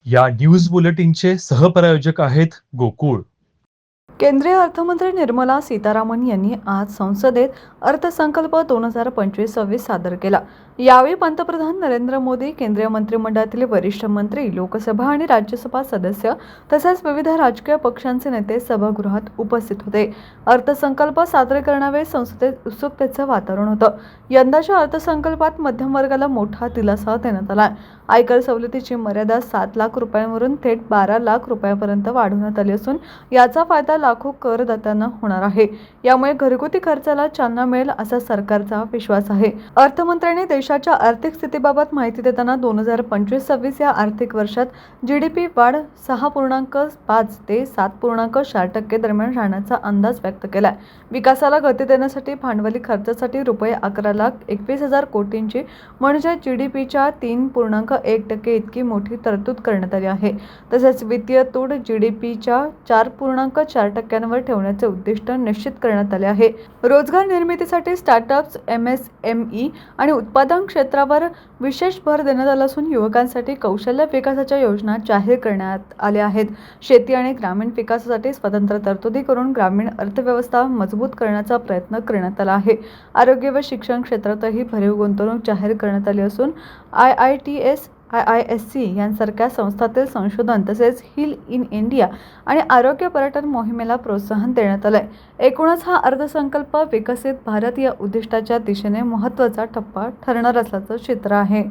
या न्यूज बुलेटिनचे सहप्रायोजक आहेत गोकुळ. केंद्रीय अर्थमंत्री निर्मला सीतारामन यांनी आज संसदेत अर्थसंकल्प 2025-26 सादर केला. यावेळी पंतप्रधान नरेंद्र मोदी, केंद्रीय मंत्रिमंडळातील वरिष्ठ मंत्री, लोकसभा आणि राज्यसभा सदस्य तसेच विविध राजकीय पक्षांचे नेते सभागृहात उपस्थित होते. अर्थसंकल्प सादरीकरणावेळी संसदेत उत्सुकतेचं वातावरण होतं. यंदाच्या अर्थसंकल्पात मध्यम वर्गाला मोठा दिलासा देण्यात आला. आयकर सवलतीची मर्यादा 7 लाख रुपयांवरून थेट 12 लाख रुपयांपर्यंत वाढवण्यात आली असून याचा फायदा लाखो करदात्यांना होणार आहे. यामुळे घरगुती खर्चाला चालना मिळेल असा सरकारचा विश्वास आहे. अर्थमंत्र्यांनी देशाच्या आर्थिक स्थितीबाबत माहिती देताना 2025-26 या आर्थिक वर्षात जीडीपी वाढ 6.5 ते 7.4% दरम्यान राहण्याचा अंदाज व्यक्त केलाय. विकासाला गती देण्यासाठी भांडवली खर्चासाठी रुपये 11,21,000 कोटींची म्हणजे जीडीपीच्या 3.1% इतकी मोठी तरतूद करण्यात आली आहे. तसेच वित्तीय तूट जीडीपीच्या 4.4% ठेवण्याचे उद्दिष्ट निश्चित करण्यात आले आहे. रोजगार निर्मितीसाठी स्टार्टअप्स, एमएसएमई आणि उत्पादन क्षेत्रावर विशेष भर देण्यात आला असून युवकांसाठी कौशल्य विकासाच्या योजना जाहीर करण्यात आल्या आहेत. शेती आणि ग्रामीण विकासासाठी स्वतंत्र तरतुदी करून ग्रामीण अर्थव्यवस्था मजबूत करण्याचा प्रयत्न करण्यात आला आहे. आरोग्य व शिक्षण क्षेत्रातही भरीव गुंतवणूक जाहीर करण्यात आली असून IITS, IISc यांसारख्या संस्थांतील संशोधन तसेच हील इन इंडिया आणि आरोग्य पर्यटन मोहिमेला प्रोत्साहन देण्यात आलंय. एकूणच हा अर्थसंकल्प विकसित भारत या उद्दिष्टाच्या दिशेने महत्त्वाचा टप्पा ठरणार असल्याचं चित्र आहे.